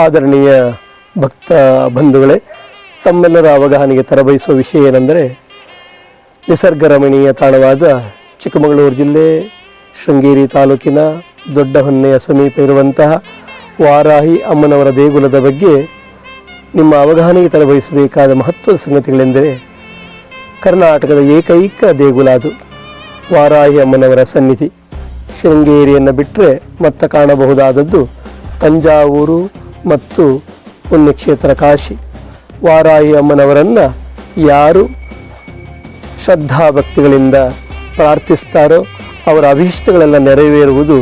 ಆದರಣೀಯ ಭಕ್ತ ಬಂಧುಗಳೇ, ತಮ್ಮೆಲ್ಲರ ಅವಗಾಹನೆಗೆ ತರಬಯಸುವ ವಿಷಯ ಏನೆಂದರೆ, ನಿಸರ್ಗ ರಮಣೀಯ ತಾಣವಾದ ಚಿಕ್ಕಮಗಳೂರು ಜಿಲ್ಲೆ ಶೃಂಗೇರಿ ತಾಲೂಕಿನ ದೊಡ್ಡ ಹೊನ್ನೆಯ ಸಮೀಪ ಇರುವಂತಹ ವಾರಾಹಿ ಅಮ್ಮನವರ ದೇಗುಲದ ಬಗ್ಗೆ ನಿಮ್ಮ ಅವಗಾಹನೆಗೆ ತರಬಯಸಬೇಕಾದ ಮಹತ್ವದ ಸಂಗತಿಗಳೆಂದರೆ, ಕರ್ನಾಟಕದ ಏಕೈಕ ದೇಗುಲ ಅದು ವಾರಾಹಿ ಅಮ್ಮನವರ ಸನ್ನಿಧಿ. ಶೃಂಗೇರಿಯನ್ನು ಬಿಟ್ಟರೆ ಮತ್ತೆ ಕಾಣಬಹುದಾದದ್ದು ತಂಜಾವೂರು ಮತ್ತು ಪುಣ್ಯಕ್ಷೇತ್ರ ಕಾಶಿ. ವಾರಾಹಿ ಅಮ್ಮನವರನ್ನು ಯಾರು ಶ್ರದ್ಧಾಭಕ್ತಿಗಳಿಂದ ಪ್ರಾರ್ಥಿಸ್ತಾರೋ ಅವರ ಅಭೀಷ್ಟಗಳೆಲ್ಲ ನೆರವೇರುವುದು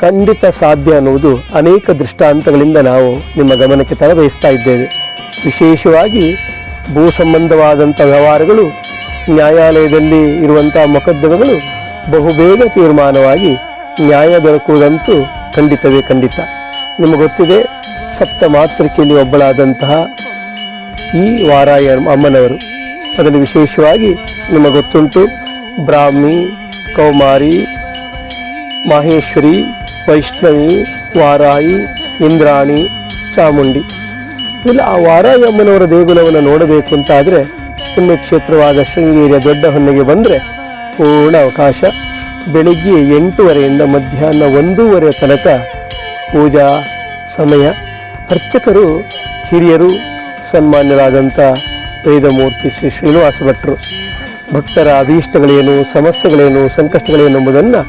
ಖಂಡಿತ ಸಾಧ್ಯ ಅನ್ನುವುದು ಅನೇಕ ದೃಷ್ಟಾಂತಗಳಿಂದ ನಾವು ನಿಮ್ಮ ಗಮನಕ್ಕೆ ತರಬಯಸ್ತಾ ಇದ್ದೇವೆ. ವಿಶೇಷವಾಗಿ ಭೂ ಸಂಬಂಧವಾದಂಥ ವ್ಯವಹಾರಗಳು, ನ್ಯಾಯಾಲಯದಲ್ಲಿ ಇರುವಂಥ ಮೊಕದ್ದಮೆಗಳು ಬಹುಬೇಗ ತೀರ್ಮಾನವಾಗಿ ನ್ಯಾಯ ದೊರಕುವುದಂತೂ ಖಂಡಿತವೇ ಖಂಡಿತ. ನಿಮಗೆ ಗೊತ್ತಿದೆ, ಸಪ್ತ ಮಾತೃಕೆಯಲ್ಲಿ ಒಬ್ಬಳಾದಂತಹ ಈ ವಾರಾಹಿ ಅಮ್ಮನವರು, ಅದರಲ್ಲಿ ವಿಶೇಷವಾಗಿ ನಿಮಗೆ ಗೊತ್ತುಂಟು, ಬ್ರಾಹ್ಮಿ, ಕೌಮಾರಿ, ಮಾಹೇಶ್ವರಿ, ವೈಷ್ಣವಿ, ವಾರಾಹಿ, ಇಂದ್ರಾಣಿ, ಚಾಮುಂಡಿ. ಇಲ್ಲ, ಆ ವಾರಾಹಿ ಅಮ್ಮನವರ ದೇಗುಲವನ್ನು ನೋಡಬೇಕು ಅಂತಾದರೆ ಪುಣ್ಯಕ್ಷೇತ್ರವಾದ ಶೃಂಗೇರಿಯ ದೊಡ್ಡ ಹೊನ್ನೆಗೆ ಬಂದರೆ ಪೂರ್ಣ ಅವಕಾಶ. ಬೆಳಿಗ್ಗೆ 8:30ಯಿಂದ ಮಧ್ಯಾಹ್ನ 1:30 ತನಕ ಪೂಜಾ ಸಮಯ. ಅರ್ಚಕರು ಹಿರಿಯರು, ಸನ್ಮಾನ್ಯರಾದಂಥ ವೇದಮೂರ್ತಿ ಶ್ರೀ ಶ್ರೀನಿವಾಸ ಭಟ್ರು. ಭಕ್ತರ ಅಭೀಷ್ಟಗಳೇನು, ಸಮಸ್ಯೆಗಳೇನು, ಸಂಕಷ್ಟಗಳೇನು ಎಂಬುದನ್ನು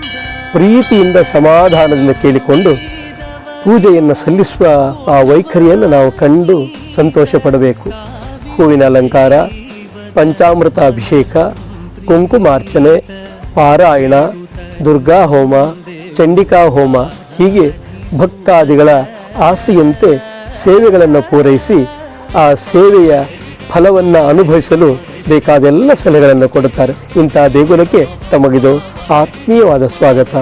ಪ್ರೀತಿಯಿಂದ ಸಮಾಧಾನದಿಂದ ಕೇಳಿಕೊಂಡು ಪೂಜೆಯನ್ನು ಸಲ್ಲಿಸುವ ಆ ವೈಖರಿಯನ್ನು ನಾವು ಕಂಡು ಸಂತೋಷ ಪಡಬೇಕು. ಹೂವಿನ ಅಲಂಕಾರ, ಪಂಚಾಮೃತ ಅಭಿಷೇಕ, ಕುಂಕುಮಾರ್ಚನೆ, ಪಾರಾಯಣ, ದುರ್ಗಾ ಹೋಮ, ಚಂಡಿಕಾ ಹೋಮ, ಹೀಗೆ ಭಕ್ತಾದಿಗಳ ಆಸೆಯಂತೆ ಸೇವೆಗಳನ್ನು ಪೂರೈಸಿ ಆ ಸೇವೆಯ ಫಲವನ್ನು ಅನುಭವಿಸಲು ಬೇಕಾದೆಲ್ಲ ಸಲಹೆಗಳನ್ನು ಕೊಡುತ್ತಾರೆ. ಇಂಥ ದೇಗುಲಕ್ಕೆ ತಮಗಿದು ಆತ್ಮೀಯವಾದ ಸ್ವಾಗತ.